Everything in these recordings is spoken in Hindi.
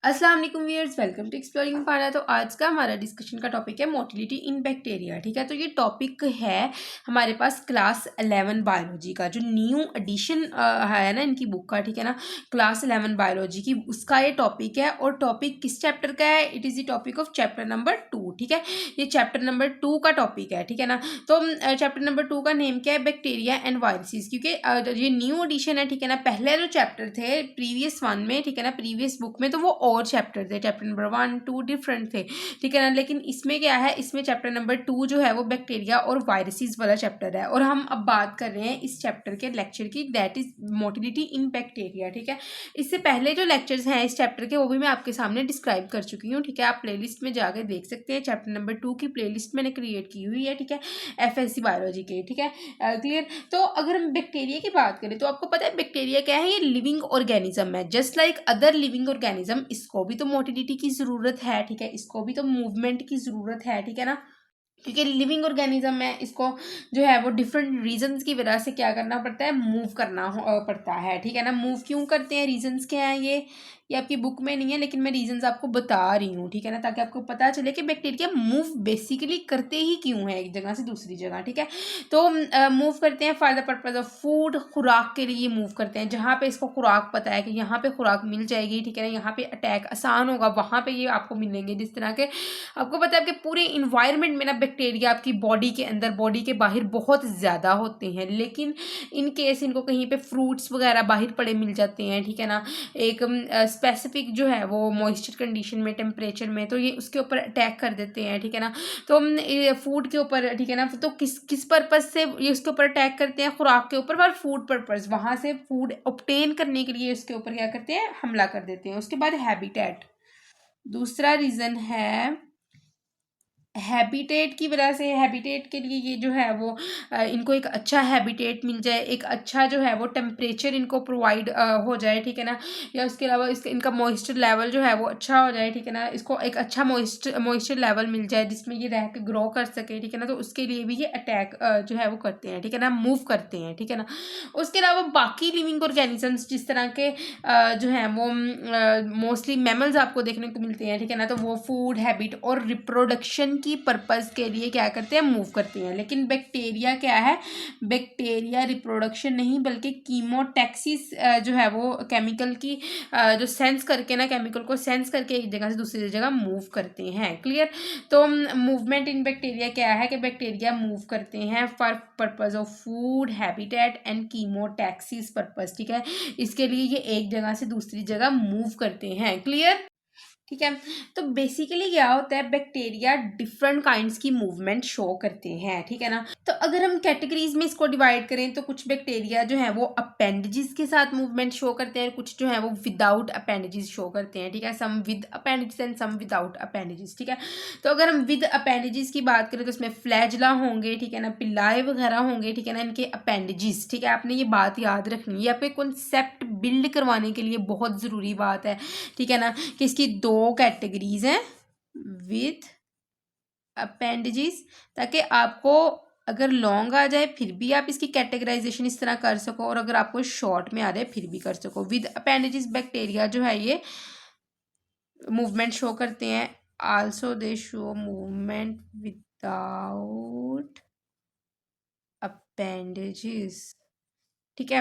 अस्सलाम वालेकुम व्यूअर्स, वेलकम टू एक्सप्लोरिंग पारा। तो आज का हमारा डिस्कशन का टॉपिक है मोटिलिटी इन बैक्टीरिया। ठीक है, तो ये टॉपिक है हमारे पास क्लास 11 बायोलॉजी का, जो न्यू एडिशन है ना इनकी बुक का। ठीक है ना, क्लास 11 बायोलॉजी की, उसका ये टॉपिक है। और टॉपिक किस चैप्टर का है? It is the topic of chapter number 2। ठीक है, ये चैप्टर नंबर 2 का टॉपिक है। ठीक है ना, तो चैप्टर नंबर 2 का नेम क्या है? Bacteria and viruses. क्योंकि ये न्यू एडिशन है। ठीक है ना, पहले जो चैप्टर थे प्रीवियस वन में, ठीक है ना, प्रीवियस बुक में, तो वो और चैप्टर थे, चैप्टर नंबर 1 2 डिफरेंट थे। ठीक है ना, लेकिन इसमें क्या है, इसमें चैप्टर नंबर 2 जो है वो बैक्टीरिया और वायरसेस वाला चैप्टर है। और हम अब बात कर रहे हैं इस चैप्टर के लेक्चर की, that is motility in bacteria. ठीक है, इससे पहले जो लेक्चर्स हैं इस चैप्टर के, वो भी मैं आपके सामने डिस्क्राइब कर चुकी हूँ। ठीक है, आप प्लेलिस्ट में जाकर देख सकते हैं। चैप्टर नंबर 2 की प्लेलिस्ट मैंने क्रिएट की हुई है। ठीक है, FSC बायोलॉजी के। ठीक है, क्लियर। तो अगर हम बैक्टीरिया की बात करें तो आपको पता है बैक्टीरिया क्या है? ये लिविंग ऑर्गेनिज्म है, just like other living organism. इसको भी तो मोटिलिटी की ज़रूरत है। ठीक है, इसको भी तो मूवमेंट की ज़रूरत है। ठीक है ना, क्योंकि लिविंग ऑर्गेनिज्म है, इसको जो है वो डिफरेंट रीजंस की वजह से क्या करना पड़ता है? मूव करना पड़ता है। ठीक है ना, मूव क्यों करते हैं? रीजंस क्या हैं? ये आपकी बुक में नहीं है, लेकिन मैं रीजंस आपको बता रही हूँ। ठीक है ना, ताकि आपको पता चले कि बैक्टीरिया मूव बेसिकली करते ही क्यों है एक जगह से दूसरी जगह। ठीक है, तो मूव करते हैं for the purpose of food, खुराक के लिए मूव करते हैं। जहाँ पे इसको खुराक पता है कि यहाँ पे खुराक मिल जाएगी, ठीक है ना, यहाँ पे अटैक आसान होगा, वहाँ पे ये आपको मिलेंगे। जिस तरह के आपको पता है कि पूरे इन्वायरमेंट में ना बैक्टीरिया आपकी बॉडी के अंदर, बॉडी के बाहर बहुत ज़्यादा होते हैं, लेकिन इन केस इनको कहीं पे फ्रूट्स वगैरह बाहर पड़े मिल जाते हैं। ठीक है ना, एक स्पेसिफिक जो है वो मॉइस्चर कंडीशन में, टेम्परेचर में, तो ये उसके ऊपर अटैक कर देते हैं। ठीक है ना, तो फूड के ऊपर, ठीक है ना, तो किस किस पर्पज से ये उसके ऊपर अटैक करते हैं? खुराक के ऊपर, और फूड पर्पज, वहाँ से फूड ऑब्टेन करने के लिए उसके ऊपर क्या करते हैं? हमला कर देते हैं। उसके बाद हैबिटेट, दूसरा रीज़न है हैबिटेट की वजह से। हैबिटेट के लिए ये जो है वो इनको एक अच्छा हैबिटेट मिल जाए, एक अच्छा जो है वो टेम्परेचर इनको प्रोवाइड हो जाए। ठीक है ना, या उसके अलावा इसका इनका मॉइस्चर लेवल जो है वो अच्छा हो जाए। ठीक है ना, इसको एक अच्छा मॉइस्चर लेवल मिल जाए जिसमें ये रह के ग्रो कर सके। ठीक है ना, तो उसके लिए भी ये अटैक जो है वो करते हैं। ठीक है ना, मूव करते हैं। ठीक है ना, उसके अलावा बाकी लिविंग ऑर्गेनिजम्स जिस तरह के जो हैं वो मोस्टली मैमल्स आपको देखने को मिलते हैं। ठीक है ना, तो वो फूड हैबिट और रिप्रोडक्शन की पर्पज़ के लिए क्या करते हैं? मूव करते हैं। लेकिन बैक्टीरिया क्या है? बैक्टीरिया रिप्रोडक्शन नहीं बल्कि कीमोटैक्सिस जो है वो केमिकल की जो सेंस करके ना, केमिकल को सेंस करके एक जगह से दूसरी जगह मूव करते हैं। क्लियर। तो मूवमेंट इन बैक्टीरिया क्या है कि बैक्टीरिया मूव करते हैं for purpose of food habitat and chemotaxis purpose. ठीक है, इसके लिए ये एक जगह से दूसरी जगह मूव करते हैं। क्लियर। ठीक है, तो बेसिकली क्या होता है, बैक्टीरिया डिफरेंट काइंड्स की मूवमेंट शो करते हैं। ठीक है ना, तो अगर हम कैटेगरीज में इसको डिवाइड करें तो कुछ बैक्टीरिया जो है वो अपेंडेजेस के साथ मूवमेंट शो करते हैं, कुछ जो है वो विदाउट अपेंडेजेस शो करते हैं। ठीक है, some with appendages and some without appendages. ठीक है, तो अगर हम विद अपेंडेजेस की बात करें तो उसमें फ्लैजला होंगे, ठीक है ना, पिल्लाए वगैरह होंगे। ठीक है ना, इनके अपेंडेजेस। ठीक है, आपने ये बात याद रखनी है, ये आपके कॉन्सेप्ट बिल्ड करवाने के लिए बहुत ज़रूरी बात है। ठीक है ना, कि इसकी दो कैटेगरीज हैं, विद अपेंडेजेस, ताकि आपको अगर लॉन्ग आ जाए फिर भी आप इसकी कैटेगराइजेशन इस तरह कर सको, और अगर आपको शॉर्ट में आ जाए फिर भी कर सको। विद अपेंडेजेस बैक्टीरिया जो है ये मूवमेंट शो करते हैं। Also they show movement without appendages. ठीक है,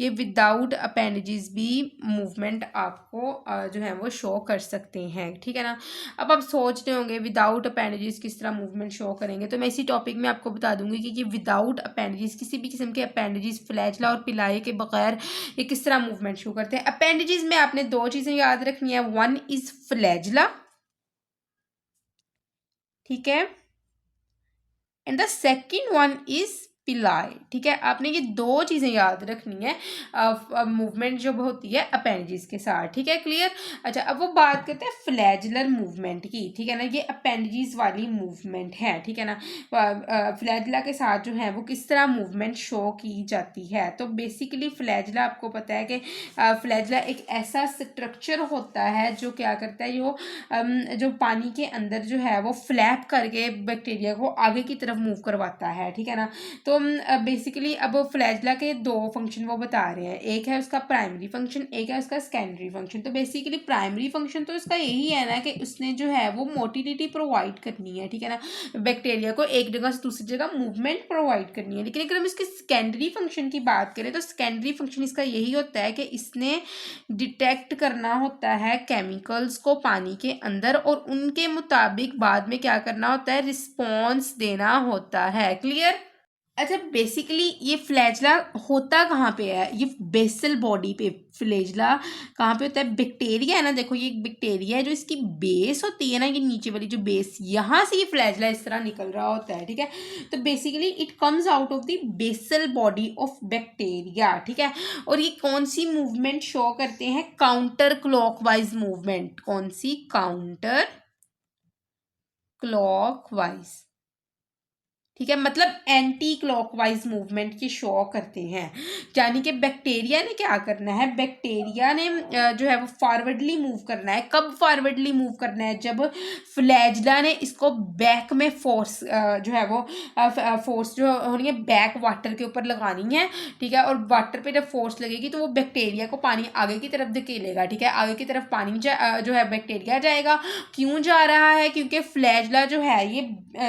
ये विदाउट अपेंडेजेस भी मूवमेंट आपको जो है वो शो कर सकते हैं। ठीक है ना, अब आप सोच रहे होंगे विदाउट अपेंडेजेस किस तरह मूवमेंट शो करेंगे, तो मैं इसी टॉपिक में आपको बता दूंगी कि ये विदाउट अपेंडेजेस, किसी भी किस्म के अपेंडेजेस, फ्लैजला और पिलाए के बगैर ये किस तरह मूवमेंट शो करते हैं। अपेंडेजेस में आपने दो चीज़ें याद रखनी है, वन इज फ्लैजला, ठीक है, and the second one is पिलाए। ठीक है, आपने ये दो चीज़ें याद रखनी है मूवमेंट जब होती है अपेंडेजेस के साथ। ठीक है, क्लियर। अच्छा, अब वो बात करते हैं फ्लैजुलर मूवमेंट की। ठीक है ना, ये अपेंडेजेस वाली मूवमेंट है। ठीक है ना, फ्लैजुला के साथ जो है वो किस तरह मूवमेंट शो की जाती है। तो बेसिकली फ्लैजुला, आपको पता है कि फ्लैजुला एक ऐसा स्ट्रक्चर होता है जो क्या करता है, जो पानी के अंदर जो है वो फ्लैप करके बैक्टीरिया को आगे की तरफ मूव करवाता है। ठीक है ना, तो तो बेसिकली अब फ्लैजला के दो फंक्शन वो बता रहे हैं, एक है उसका प्राइमरी फंक्शन, एक है उसका सेकेंडरी फंक्शन। तो बेसिकली प्राइमरी फंक्शन तो इसका यही है ना कि उसने जो है वो मोटिलिटी प्रोवाइड करनी है, ठीक है ना, बैक्टीरिया को एक जगह से दूसरी जगह मूवमेंट प्रोवाइड करनी है। लेकिन अगर हम इसके सेकेंडरी फंक्शन की बात करें तो सेकेंडरी फंक्शन इसका यही होता है कि इसने डिटेक्ट करना होता है केमिकल्स को पानी के अंदर और उनके मुताबिक बाद में क्या करना होता है, रिस्पॉन्स देना होता है। क्लियर? अच्छा, बेसिकली ये फ्लैजला होता कहाँ पे है, ये बेसल बॉडी पे फ्लैजला कहाँ पे होता है, बैक्टीरिया है ना, देखो ये एक बैक्टीरिया है जो इसकी बेस होती है ना, ये नीचे वाली जो बेस, यहाँ से ये फ्लैजला इस तरह निकल रहा होता है, ठीक है। तो basically it comes out of the basal body of bacteria, ठीक है। और ये कौन सी मूवमेंट शो करते हैं, काउंटर क्लॉकवाइज मूवमेंट। कौन सी? काउंटर क्लॉकवाइज, ठीक है, मतलब एंटी क्लॉकवाइज मूवमेंट की शो करते हैं। यानी कि बैक्टीरिया ने क्या करना है, बैक्टीरिया ने जो है वो फॉरवर्डली मूव करना है। कब फॉरवर्डली मूव करना है, जब फ्लैजला ने इसको बैक में फोर्स जो है वो फोर्स जो होनी है बैक वाटर के ऊपर लगानी है, ठीक है। और वाटर पे जब फोर्स लगेगी तो वो बैक्टीरिया को पानी आगे की तरफ धकेलेगा, ठीक है, आगे की तरफ पानी जो है बैक्टीरिया जाएगा। क्यों जा रहा है, क्योंकि फ्लैजला जो है ये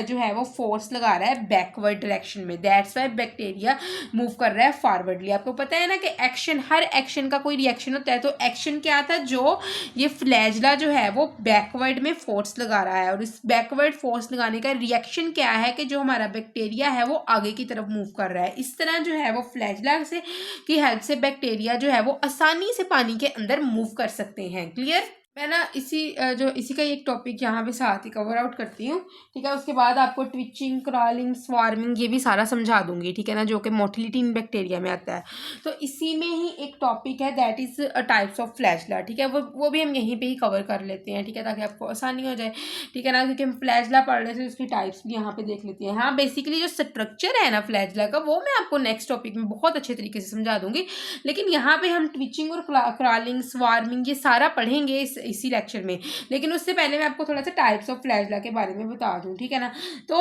जो है वो फोर्स लगा रहा है बैकवर्ड डायरेक्शन में, दैट्स वाई बैक्टीरिया मूव कर रहा है फॉरवर्डली। आपको पता है ना कि एक्शन, हर एक्शन का कोई रिएक्शन होता है, तो एक्शन क्या था, जो ये फ्लैजला जो है वो बैकवर्ड में फोर्स लगा रहा है, और इस बैकवर्ड फोर्स लगाने का रिएक्शन क्या है कि जो हमारा बैक्टीरिया है वो आगे की तरफ मूव कर रहा है। इस तरह जो है वो फ्लैजला से की हेल्प से बैक्टीरिया जो है वो आसानी से पानी के अंदर मूव कर सकते हैं। क्लियर? मैं ना इसी का एक टॉपिक यहाँ पे साथ ही कवर आउट करती हूँ, ठीक है। उसके बाद आपको ट्विचिंग, क्रॉलिंग, स्वार्मिंग ये भी सारा समझा दूंगी, ठीक है ना, जो कि मोटिलिटी इन बैक्टीरिया में आता है। तो इसी में ही एक टॉपिक है that is types of flagella, ठीक है, वो भी हम यहीं पे ही कवर कर लेते हैं, ठीक है, ताकि आपको आसानी हो जाए, ठीक है ना, क्योंकि हम फ्लैजला पढ़ रहे थे, उसकी टाइप्स भी यहाँ पे देख लेते हैं। हाँ, बेसिकली जो स्ट्रक्चर है ना फ्लैजला का, वो मैं आपको नेक्स्ट टॉपिक में बहुत अच्छे तरीके से समझा दूंगी। लेकिन यहाँ पे हम ट्विचिंग और क्रॉलिंग, स्वार्मिंग ये सारा पढ़ेंगे इसी लेक्चर में। लेकिन उससे पहले मैं आपको थोड़ा सा टाइप्स ऑफ फ्लैजला के बारे में बता दूं, ठीक है ना। तो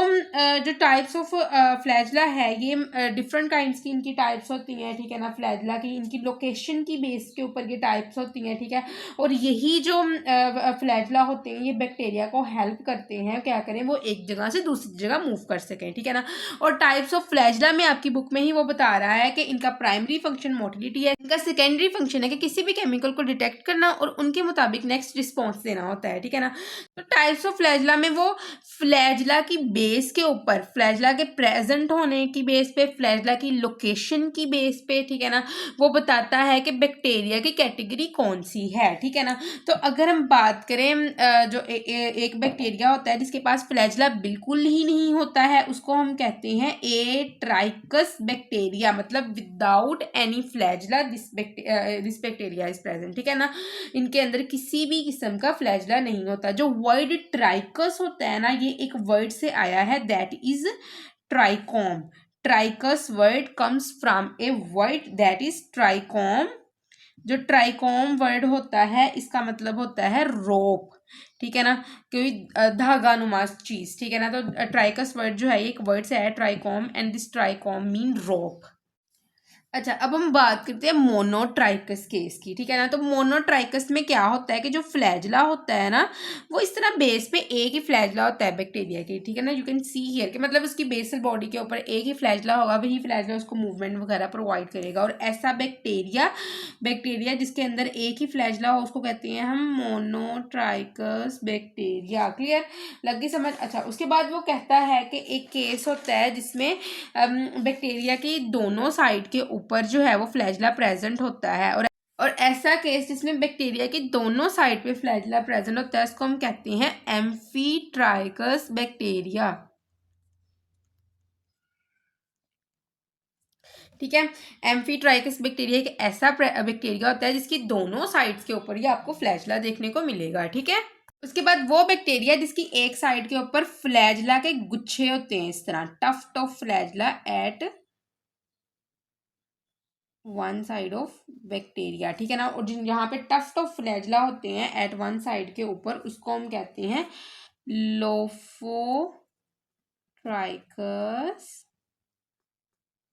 जो टाइप्स ऑफ फ्लैजला है ये डिफरेंट काइंड्स की इनकी टाइप्स होती हैं, ठीक है ना। फ्लैजला की इनकी लोकेशन की बेस के ऊपर ये टाइप्स होती हैं, ठीक है। और यही जो फ्लैजला होते हैं ये बैक्टीरिया को हेल्प करते हैं, क्या करें, वो एक जगह से दूसरी जगह मूव कर सकें, ठीक है ना। और टाइप्स ऑफ फ्लैजला में आपकी बुक में ही वो बता रहा है कि इनका प्राइमरी फंक्शन मोटिलिटी है, इनका सेकेंडरी फंक्शन है कि किसी भी केमिकल को डिटेक्ट करना और उनके मुताबिक नेक्स्ट रिस्पॉन्स देना होता है, ठीक है ना। तो टाइप्स ऑफ फ्लैजला में वो फ्लैजला की बेस के ऊपर, फ्लैजला के प्रेजेंट होने की बेस पे, फ्लैजला की लोकेशन की बेस पे, ठीक है ना, वो बताता है कि बैक्टीरिया की कैटेगरी कौन सी है, ठीक है ना। तो अगर हम बात करें जो एक बैक्टीरिया होता है जिसके पास फ्लैजला बिल्कुल ही नहीं होता है, उसको हम कहते हैं ए ट्राइकस बैक्टीरिया, मतलब without any flagella this bacteria is present, ठीक है ना। इनके अंदर किसी भी किस्म का फ्लैजला नहीं होता। जो वर्ड ट्राइकस होता है ना, ये एक वर्ड से आया है that is trichome. ट्राइकस word comes from a word that is trichome. जो ट्राइकॉम वर्ड होता है इसका मतलब होता है रोप, ठीक है ना, कोई धागा नुमा चीज, ठीक है ना। तो ट्राइकस वर्ड जो है एक वर्ड से है trichome, and this trichome mean rope. अच्छा, अब हम बात करते हैं मोनोट्राइकस केस की, ठीक है ना। तो मोनोट्राइकस में क्या होता है कि जो फ्लैजला होता है ना, वो इस तरह बेस पे एक ही फ्लैजला होता है बैक्टीरिया की, ठीक है ना। यू कैन सी हियर कि मतलब उसकी बेसल बॉडी के ऊपर एक ही फ्लैजला होगा, वही फ्लैजला उसको मूवमेंट वगैरह प्रोवाइड करेगा। और ऐसा बैक्टीरिया जिसके अंदर एक ही फ्लैजला हो उसको कहते हैं हम मोनोट्राइकस बैक्टीरिया। क्लियर? लग गई समझ? अच्छा, उसके बाद वो कहता है कि एक केस होता है जिसमें बैक्टीरिया की दोनों साइड के ऊपर जो है वो फ्लैजला प्रेजेंट होता है। और ऐसा केस जिसमें बैक्टीरिया की दोनों साइड पे फ्लैजला प्रेजेंट होता है उसको हम कहते हैं एम्फीट्राइकस बैक्टीरिया, ठीक है। एम्फीट्राइकस बैक्टीरिया एक ऐसा बैक्टीरिया होता है जिसकी दोनों साइड्स के ऊपर ही आपको फ्लैजला देखने को मिलेगा, ठीक है। उसके बाद वो बैक्टीरिया जिसकी एक साइड के ऊपर फ्लैजला के गुच्छे होते हैं, इस तरह tuft of flagella at one side of bacteria, ठीक है ना। और जिन यहाँ पे टफ्ट ऑफ फ्लैजला होते हैं एट वन साइड के ऊपर, उसको हम कहते हैं लोफोट्राइकस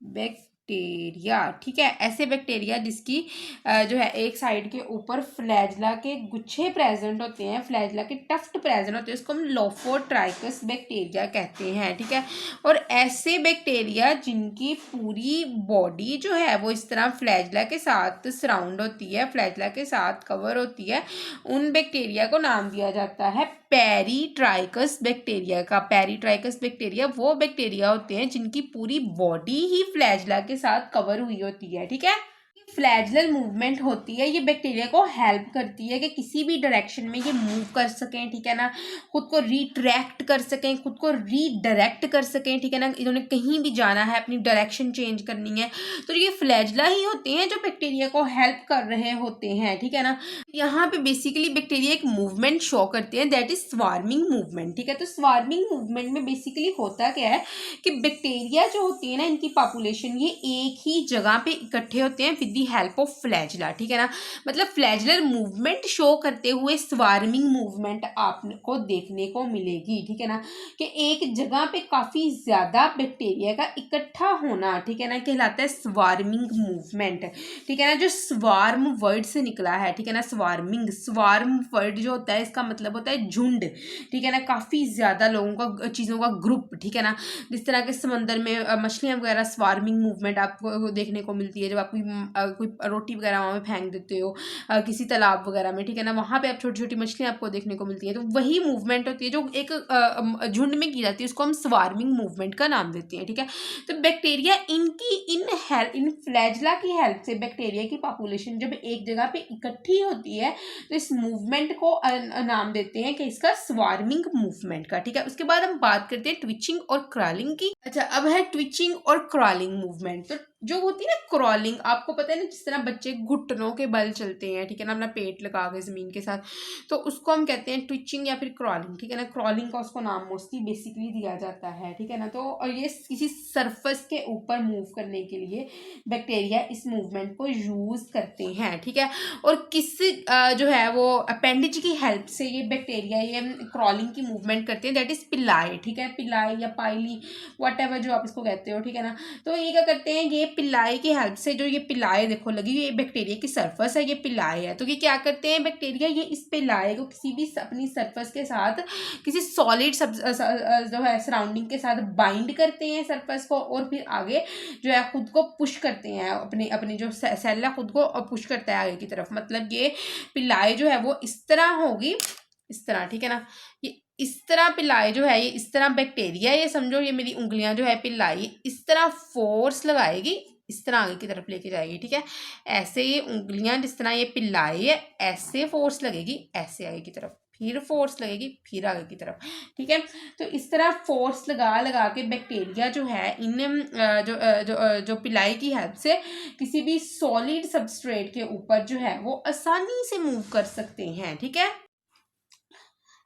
बैक्टीरिया, ठीक है। ऐसे बैक्टीरिया जिसकी जो है एक साइड के ऊपर फ्लैजला के गुच्छे प्रेजेंट होते हैं, फ्लैजला के टफ्ट प्रेजेंट होते हैं, उसको हम लोफोट्राइकस बैक्टीरिया कहते हैं, ठीक है। और ऐसे बैक्टीरिया जिनकी पूरी बॉडी जो है वो इस तरह फ्लैजला के साथ सराउंड होती है, फ्लैजला के साथ कवर होती है, उन बैक्टीरिया को नाम दिया जाता है पेरीट्राइकस बैक्टीरिया का। पेरीट्राइकस बैक्टीरिया वो बैक्टीरिया होते हैं जिनकी पूरी बॉडी ही फ्लैजला के साथ कवर हुई होती है, ठीक है। फ्लैजलर मूवमेंट होती है, ये बैक्टीरिया को हेल्प करती है कि किसी भी डायरेक्शन में ये मूव कर सकें, ठीक है ना, खुद को रिट्रैक्ट कर सकें, खुद को रीडायरेक्ट कर सकें, ठीक है ना। इन्होंने कहीं भी जाना है, अपनी डायरेक्शन चेंज करनी है, तो ये फ्लैजला ही होते हैं जो बैक्टीरिया को हेल्प कर रहे होते हैं, ठीक है ना। यहाँ पे बेसिकली बैक्टीरिया एक मूवमेंट शो करते हैं, दैट इज स्वार्मिंग मूवमेंट, ठीक है। तो स्वार्मिंग मूवमेंट में बेसिकली होता क्या है कि बैक्टीरिया जो होती है ना, इनकी पॉपुलेशन ये एक ही जगह पे इकट्ठे होते हैं with the help of flagella, ठीक है ना। मतलब फ्लैजलर मूवमेंट शो करते हुए स्वार्मिंग मूवमेंट आपको देखने को मिलेगी, ठीक है ना, कि एक जगह पे काफ़ी ज़्यादा बैक्टीरिया का इकट्ठा होना, ठीक है ना, कहलाता है स्वार्मिंग मूवमेंट, ठीक है ना। जो स्वार्म वर्ड से निकला है, ठीक है ना, स्वार्मिंग, स्वार्म वर्ड जो होता है इसका मतलब होता है झुंड, ठीक है ना, काफ़ी ज़्यादा लोगों का, चीज़ों का ग्रुप, ठीक है ना। जिस तरह के समंदर में मछलियाँ वगैरह स्वार्मिंग मूवमेंट आपको देखने को मिलती है, जब आप कोई रोटी वगैरह वहाँ पे फेंक देते हो किसी तालाब वगैरह में, ठीक है ना, वहाँ पे आप छोटी छोटी मछलियाँ आपको देखने को मिलती है, तो वही मूवमेंट होती है जो एक झुंड में की जाती है, उसको हम स्वार्मिंग मूवमेंट का नाम देते हैं, ठीक है। तो बैक्टीरिया इन फ्लैजला की हेल्प से बैक्टीरिया की पॉपुलेशन जब एक जगह पे इकट्ठी होती है तो इस मूवमेंट को नाम देते हैं कि इसका स्वार्मिंग मूवमेंट का, ठीक है। उसके बाद हम बात करते हैं ट्विचिंग और क्रॉलिंग की। अच्छा, अब है ट्विचिंग और क्रॉलिंग मूवमेंट। तो जो होती है ना क्रॉलिंग, आपको पता है ना, जिस तरह बच्चे घुटनों के बल चलते हैं, ठीक है ना, अपना पेट लगा के ज़मीन के साथ, तो उसको हम कहते हैं ट्विचिंग या फिर क्रॉलिंग, ठीक है ना। क्रॉलिंग का उसको नाम मोस्टली बेसिकली दिया जाता है, ठीक है ना। तो और ये किसी सरफेस के ऊपर मूव करने के लिए बैक्टीरिया इस मूवमेंट को यूज़ करते हैं, ठीक है। और किस जो है वो अपेंडिज की हेल्प से ये बैक्टीरिया ये क्रॉलिंग की मूवमेंट करते हैं, दैट इज पिलाई, ठीक है, पिलाई या पाइली, वट एवर जो आप इसको कहते हो, ठीक है ना। तो ये क्या करते हैं, ये पिलाई की हेल्प से, जो ये पिलाई देखो लगी हुई, ये बैक्टीरिया की सरफेस है, ये पिलाई है, तो ये क्या करते हैं बैक्टीरिया, ये इस पिलाई को किसी भी अपनी सरफेस के साथ किसी सॉलिड जो है सराउंडिंग के साथ बाइंड करते हैं सरफेस को, और फिर आगे जो है खुद को पुश करते हैं, अपने अपनी जो सेल है खुद को पुश करता है आगे की तरफ। मतलब ये पिलाई जो है वो इस तरह होगी, इस तरह, ठीक है ना, ये इस तरह पिलाई जो है, ये इस तरह बैक्टीरिया, ये समझो ये मेरी उंगलियां जो है पिलाई इस तरह फोर्स लगाएगी, इस तरह आगे की तरफ लेके जाएगी, ठीक है। ऐसे ये उंगलियां जिस तरह ये पिलाई है, ऐसे फोर्स लगेगी, ऐसे आगे की तरफ, फिर फोर्स लगेगी, फिर आगे की तरफ, ठीक है। तो इस तरह फोर्स लगा लगा के बैक्टीरिया जो है इन जो पिलाई की हेल्प से किसी भी सॉलिड सबस्ट्रेट के ऊपर जो है वो आसानी से मूव कर सकते हैं, ठीक है।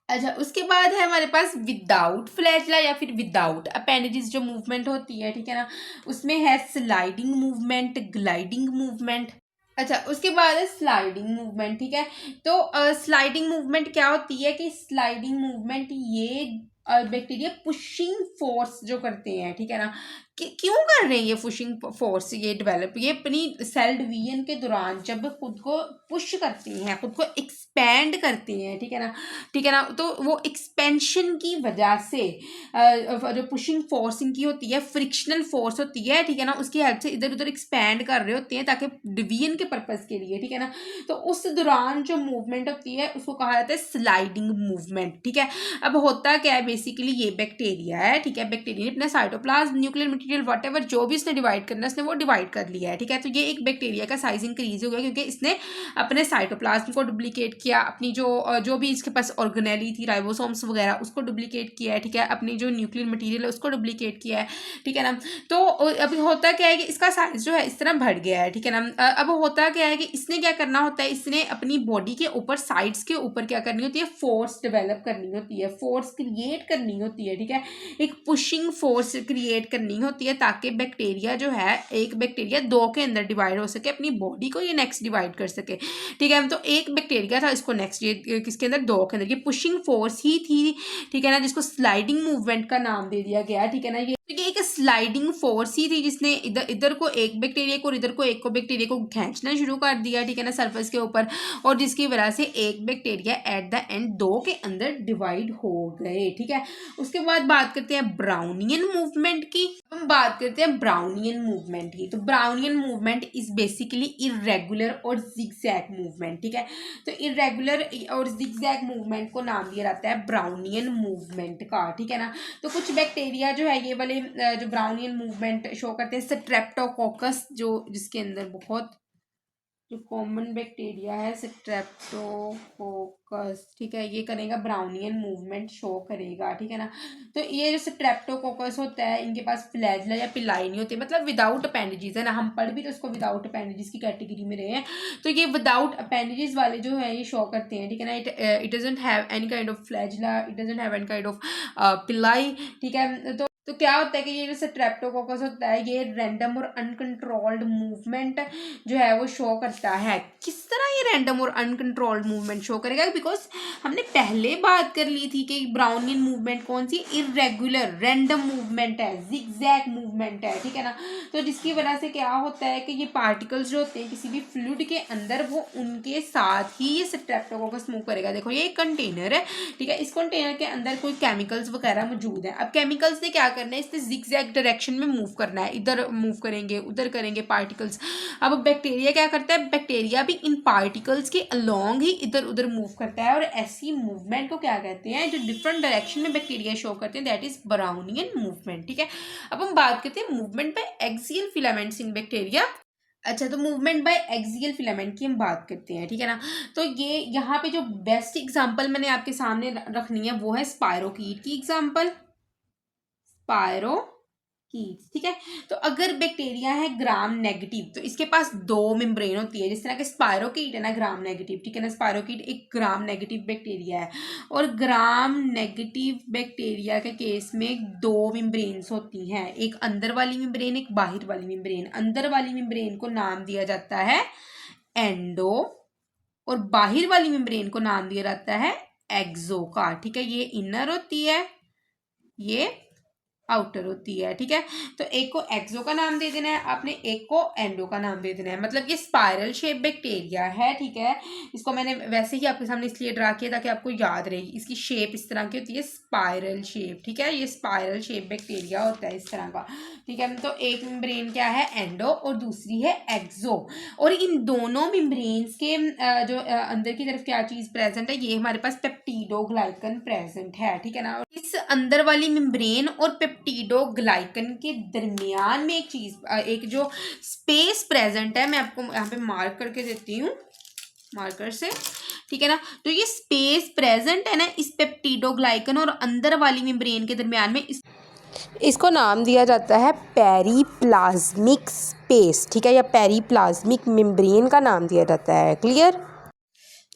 अच्छा, उसके बाद है हमारे पास विदाउट फ्लैजला या फिर विदाउट अपेंडेजेस जो मूवमेंट होती है, ठीक है ना, उसमें है स्लाइडिंग मूवमेंट, ग्लाइडिंग मूवमेंट। अच्छा, उसके बाद है स्लाइडिंग मूवमेंट, ठीक है। तो स्लाइडिंग मूवमेंट क्या होती है कि स्लाइडिंग मूवमेंट ये बैक्टीरिया पुशिंग फोर्स जो करते हैं, ठीक है ना, क्यों कर रहे हैं ये पुशिंग फोर्स, ये डेवलप, ये अपनी सेल डिवीजन के दौरान जब खुद को पुश करते हैं, खुद को एक्सपैंड करते हैं, ठीक है ना, ठीक है ना, तो वो एक्सपेंशन की वजह से जो पुशिंग फोर्स इनकी होती है, फ्रिक्शनल फोर्स होती है, ठीक है ना, उसकी हेल्प से इधर उधर एक्सपैंड कर रहे होते हैं ताकि डिवीजन के पर्पज के लिए, ठीक है ना। तो उस दौरान जो मूवमेंट होती है उसको कहा जाता है स्लाइडिंग मूवमेंट, ठीक है। अब होता क्या है, बेसिकली ये बैक्टीरिया है, ठीक है, बैक्टीरिया ने अपना साइटोप्लाज्म, न्यूक्लियर मटेरियल, व्हाटएवर जो भी इसने डिवाइड करना है उसने वो डिवाइड कर लिया है, ठीक है। तो ये एक बैक्टीरिया का साइज इंक्रीज हो गया क्योंकि इसने अपने साइटोप्लाज्म को डुप्लीकेट किया, अपनी जो भी इसके पास ऑर्गेनेली थी, राइबोसोम्स वगैरह, उसको डुप्लीकेट किया है, ठीक है, अपनी जो न्यूक्लियर मटेरियल है उसको डुप्लीकेट किया है, ठीक है ना। तो अभी होता क्या है कि इसका साइज जो है इस तरह बढ़ गया है, ठीक है ना। अब होता क्या है कि इसने क्या करना होता है, इसने अपनी बॉडी के ऊपर, साइड्स के ऊपर क्या करनी होती है, फोर्स डेवलप करनी होती है, फोर्स क्रिएट करनी होती है, ठीक है, एक पुशिंग फोर्स क्रिएट करनी होती है ताकि बैक्टीरिया जो है, एक बैक्टीरिया दो के अंदर डिवाइड हो सके, अपनी बॉडी को ये नेक्स्ट डिवाइड कर सके, ठीक है। तो एक बैक्टीरिया था, इसको नेक्स्ट ये किसके अंदर, दो के अंदर, ये पुशिंग फोर्स ही थी, ठीक है ना, जिसको स्लाइडिंग मूवमेंट का नाम दे दिया गया, ठीक है ना। ये तो ये एक स्लाइडिंग फोर्स ही थी जिसने इधर इधर को एक बैक्टीरिया को और इधर को एक को बैक्टीरिया को खींचना शुरू कर दिया, ठीक है ना, सरफेस के ऊपर, और जिसकी वजह से एक बैक्टीरिया एट द एंड दो के अंदर डिवाइड हो गए, ठीक है। उसके बाद बात करते हैं ब्राउनियन मूवमेंट की। हम बात करते हैं ब्राउनियन मूवमेंट की। तो Brownian movement is basically irregular और जिगजैग मूवमेंट, ठीक है। तो इरेगुलर और जिगजैग मूवमेंट को नाम दिया जाता है ब्राउनियन मूवमेंट का, ठीक है ना। तो कुछ बैक्टीरिया जो है ये वाले जो ब्राउनियन मूवमेंट शो करते हैं, स्ट्रेप्टोकोकस जो जिसके अंदर बहुत जो कॉमन बैक्टीरिया है स्ट्रेप्टोकोकस, ठीक है, ये करेगा ब्राउनियन मूवमेंट शो करेगा, ठीक है ना। तो ये जो स्ट्रेप्टोकोकस होता है इनके पास फ्लैजला या पिलाई नहीं होती, मतलब विदाउट अपेंडेजेस है ना, हम पढ़ भी तो इसको विदाउट अपेंडेजेस की कैटेगरी में रहे हैं। तो ये विदाउट अपेंडेजेस वाले जो है ये शो करते हैं, ठीक है ना। It doesn't have any kind of flagella, it doesn't have any kind of पिलाई, ठीक है। तो क्या होता है कि ये जो स्ट्रेप्टोकोकस होता है ये रैंडम और अनकंट्रोल्ड मूवमेंट जो है वो शो करता है। किस तरह ये रैंडम और अनकंट्रोल्ड मूवमेंट शो करेगा, बिकॉज हमने पहले बात कर ली थी कि ब्राउनियन मूवमेंट कौन सी, इरेगुलर रैंडम मूवमेंट है, जिगजैग मूवमेंट है, ठीक है ना। तो जिसकी वजह से क्या होता है कि ये पार्टिकल्स जो होते हैं किसी भी फ्लूइड के अंदर वो उनके साथ ही ये स्ट्रेप्टोकोकस मूव करेगा। देखो ये एक कंटेनर है, ठीक है, इस कंटेनर के अंदर कोई केमिकल्स वगैरह मौजूद है। अब केमिकल्स ने क्या करना है, इसने जिगजैग डायरेक्शन में मूव करना है, इधर मूव करेंगे उधर करेंगे पार्टिकल्स। अब बैक्टीरिया क्या करता है, बैक्टीरिया भी इन पार्टिकल्स के अलोंग ही इधर उधर मूव करता है, और ऐसी मूवमेंट को क्या कहते हैं, जो डिफरेंट डायरेक्शन में बैक्टीरिया शो करते हैं, दैट इज ब्राउनियन मूवमेंट, ठीक है। अब हम बात करते हैं movement by axial filaments in bacteria. अच्छा, तो मूवमेंट बाय एक्सियल फिलामेंट की हम बात करते हैं, ठीक है ना। तो ये यहाँ पे जो बेस्ट एग्जांपल मैंने आपके सामने रखनी है वो है स्पायरोकीट की एग्जांपल, स्पायरोकीट्स, ठीक है। तो अगर बैक्टीरिया है ग्राम नेगेटिव तो इसके पास दो मेम्ब्रेन होती है, जिस तरह के स्पायरोकीट है ना ग्राम नेगेटिव, ठीक है ना। स्पायरोकीट एक ग्राम नेगेटिव बैक्टीरिया है, और ग्राम नेगेटिव बैक्टीरिया के केस में दो मेम्ब्रेन्स होती हैं, एक अंदर वाली मेम्ब्रेन, एक बाहर वाली मेम्ब्रेन। अंदर वाली मेम्ब्रेन को नाम दिया जाता है एंडो, और बाहर वाली मेम्ब्रेन को नाम दिया जाता है एक्सो का, ठीक है। ये इनर होती है, ये आउटर होती है, ठीक है। तो एक को एक्सो का नाम दे देना है आपने, एक को एंडो का नाम दे देना है। मतलब ये स्पाइरल शेप बैक्टीरिया है, ठीक है। इसको मैंने वैसे ही आपके सामने इसलिए ड्रा किया ताकि आपको याद रहेगी। इसकी शेप इस तरह की होती है, स्पाइरल शेप, ठीक है। ये स्पाइरल शेप बैक्टीरिया होता है इस तरह का, ठीक है। तो एक मेम्ब्रेन क्या है, एंडो, और दूसरी है एक्सो। और इन दोनों मेम्ब्रेन्स के जो अंदर की तरफ क्या चीज प्रेजेंट है, ये हमारे पास पेप्टिडोग्लाइकन प्रेजेंट है, ठीक है ना। इस अंदर वाली मेम्ब्रेन और पेप्टिडोग्लाइकन के दरमियान में एक चीज, एक जो स्पेस प्रेजेंट है, मैं आपको यहाँ पे मार्क करके देती हूँ मार्कर से, ठीक है ना। तो ये स्पेस प्रेजेंट है ना इस पेप्टिडोग्लाइकन और अंदर वाली मेम्ब्रेन के दरमियान में, इसको नाम दिया जाता है पेरीप्लाज्मिक स्पेस, ठीक है, या पेरीप्लाज्मिक मेम्ब्रेन का नाम दिया जाता है। क्लियर।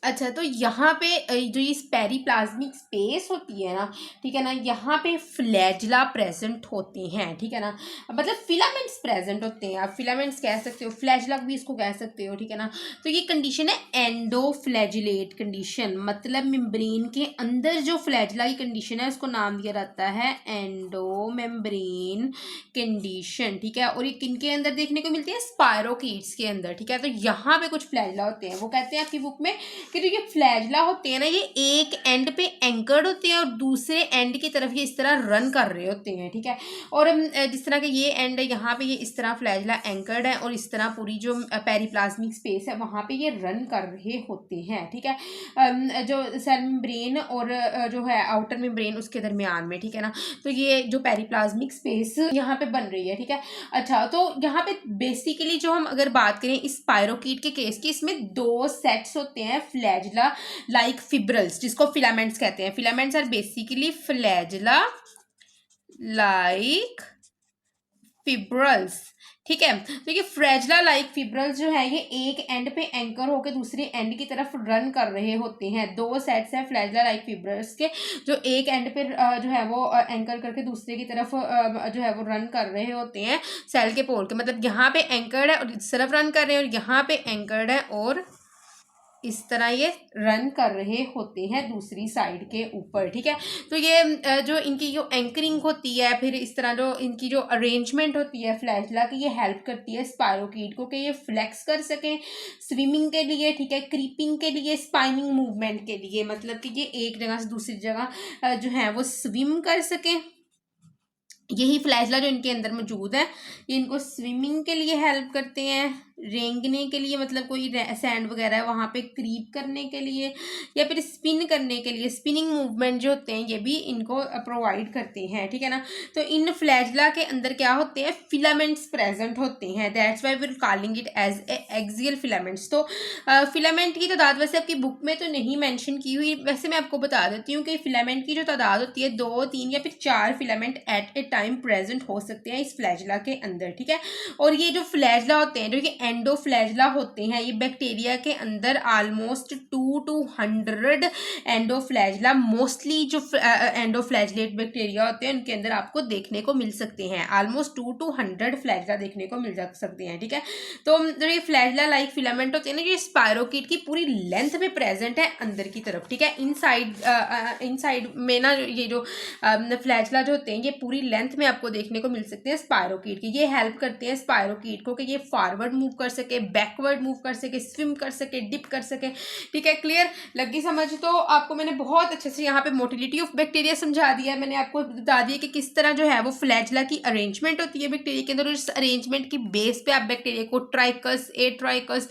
अच्छा, तो यहाँ पे जो ये पेरीप्लाज्मिक स्पेस होती है ना, ठीक है ना, यहाँ पे फ्लैजला प्रेजेंट होते हैं, ठीक है ना। मतलब फिलामेंट्स प्रेजेंट होते हैं, आप फिलामेंट्स कह सकते हो, फ्लैजला भी इसको कह सकते हो, ठीक है ना। तो ये कंडीशन है एंडोफ्लैजिलेट कंडीशन, मतलब मेम्ब्रेन के अंदर जो फ्लैजला की कंडीशन है उसको नाम दिया जाता है एंडो मेम्ब्रेन कंडीशन, ठीक है। और ये किनके अंदर देखने को मिलती है, स्पायरोकीट्स के अंदर, ठीक है। तो यहाँ पे कुछ फ्लैजला होते हैं, वो कहते हैं आपकी बुक में कि जो ये फ्लैजला होते हैं ना, ये एक एंड पे एंकर्ड होते हैं और दूसरे एंड की तरफ ये इस तरह रन कर रहे होते हैं, ठीक है। और जिस तरह के ये एंड है यहाँ पे ये इस तरह फ्लैजला एंकर्ड है, और इस तरह पूरी जो पेरीप्लाज्मिक स्पेस है वहाँ पे ये रन कर रहे होते हैं, ठीक है। जो सेल मेम्ब्रेन और जो है आउटर मेम्ब्रेन उसके दरमियान में, ठीक है ना। तो ये जो पेरीप्लाज्मिक स्पेस यहाँ पे बन रही है, ठीक है। अच्छा, तो यहाँ पे बेसिकली जो हम अगर बात करें इस स्पायरोकीट के केस की, इसमें दो सेट्स होते हैं फ्लैजला लाइक फिब्रल्स, जिसको फिलामेंट्स कहते हैं। Filaments are basically flagella like fibrils, ठीक है। तो ये फ्लैजला लाइक फिब्रल्स जो है ये एक एंड पे एंकर होकर दूसरे एंड की तरफ रन कर रहे होते हैं। दो सेट्स हैं फ्लैजला लाइक फिब्रल्स के, जो एक एंड पे जो है वो एंकर करके दूसरे की तरफ जो है वो रन कर रहे होते हैं सेल के पोल के। मतलब यहाँ पे एंकर्ड है और इस तरफ रन कर रहे हैं, और यहाँ पे एंकर्ड है और इस तरह ये रन कर रहे होते हैं दूसरी साइड के ऊपर, ठीक है। तो ये जो इनकी जो एंकरिंग होती है, फिर इस तरह जो इनकी जो अरेंजमेंट होती है फ्लैजला की, ये हेल्प करती है स्पायरोकीट को कि ये फ्लेक्स कर सकें स्विमिंग के लिए, ठीक है, क्रीपिंग के लिए, स्पाइनिंग मूवमेंट के लिए, मतलब कि ये एक जगह से दूसरी जगह जो है वो स्विम कर सकें। यही फ्लैजला जो इनके अंदर मौजूद है ये इनको स्विमिंग के लिए हेल्प करते हैं, रेंगने के लिए, मतलब कोई सैंड वगैरह है वहाँ पे क्रीप करने के लिए, या फिर स्पिन करने के लिए, स्पिनिंग मूवमेंट जो होते हैं ये भी इनको प्रोवाइड करते हैं, ठीक है ना। तो इन फ्लैजला के अंदर क्या होते हैं, फिलामेंट्स प्रेजेंट होते हैं, that's why we are calling it as a axial filaments. तो फिलामेंट की तादाद वैसे आपकी बुक में तो नहीं मेंशन की हुई, वैसे मैं आपको बता देती हूँ कि फिलामेंट की जो तादाद होती है 2, 3 या फिर 4 filament at a time present हो सकते हैं इस फ्लैजला के अंदर, ठीक है। और ये जो फ्लैजला होते हैं, जो कि एंडोफ्लैजला होते हैं, ये बैक्टीरिया के अंदर ऑलमोस्ट 2 to 100 एंडोफ्लैजला, मोस्टली जो एंडोफ्लैजलेट बैक्टीरिया होते हैं उनके अंदर आपको देखने को मिल सकते हैं, ऑलमोस्ट 2 to 100 फ्लैजला देखने को मिल सकते हैं, ठीक है। तो जो ये फ्लैजला लाइक फिलामेंट होते हैं ना, ये स्पायरोकीट की पूरी लेंथ में प्रेजेंट है अंदर की तरफ, ठीक है। इनसाइड में ना ये जो फ्लैजला जो होते हैं ये पूरी लेंथ में आपको देखने को मिल सकते हैं स्पायरोकीट की। ये हेल्प करते हैं स्पायरोकीट को कि ये फॉरवर्ड मूव कर सके, बैकवर्ड मूव कर सके, स्विम कर सके, डिप कर सके, ठीक है। क्लियर लगी समझ? तो आपको मैंने बहुत अच्छे से यहाँ पे मोटिलिटी ऑफ बैक्टीरिया समझा दिया है, मैंने आपको बता दिया कि किस तरह जो है वो फ्लैजला की अरेंजमेंट होती है बैक्टीरिया के अंदर, और इस अरेंजमेंट की बेस पे आप बैक्टीरिया को ट्राइकस, ए ट्राइकस,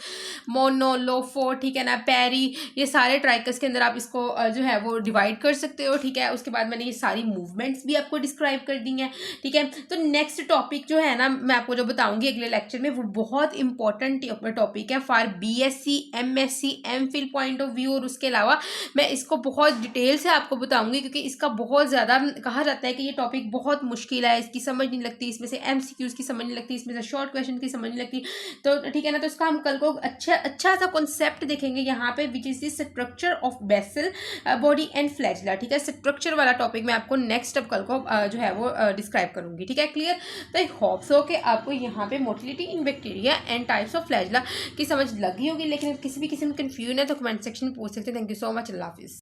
मोनोलोफो, ठीक है ना, पैरी, ये सारे ट्राइकस के अंदर आप इसको जो है वो डिवाइड कर सकते हो, ठीक है। उसके बाद मैंने ये सारी मूवमेंट्स भी आपको डिस्क्राइब कर दी हैं, ठीक है। तो नेक्स्ट टॉपिक जो है ना मैं आपको जो बताऊंगी अगले लेक्चर में, वो बहुत इंपॉर्टेंट टॉपिक है for BSc, MSc, MPhil point of view, और उसके अलावा मैं इसको बहुत डिटेल से आपको बताऊंगी क्योंकि इसका बहुत ज़्यादा कहा जाता है कि ये टॉपिक बहुत मुश्किल है, इसकी समझ नहीं लगती, इसमें से एमसीक्यूज की समझ नहीं लगती, इसमें से शॉर्ट क्वेश्चन की समझ नहीं लगती, तो ठीक है ना। तो इसका हम कल को अच्छा सा कॉन्सेप्ट देखेंगे यहाँ पे, which is the structure of basal body and flagella, ठीक है। स्ट्रक्चर वाला टॉपिक मैं आपको नेक्स्ट अब कल को जो है वो डिस्क्राइब करूंगी, ठीक है। क्लियर? तो आई होप सो कि आपको यहाँ पे motility in bacteria and types of flagella की समझ लगी होगी, लेकिन किसी भी किस्म में कंफ्यूजन है तो कमेंट सेक्शन में पूछ सकते हैं। थैंक यू सो मच, अल्लाह हाफिज़।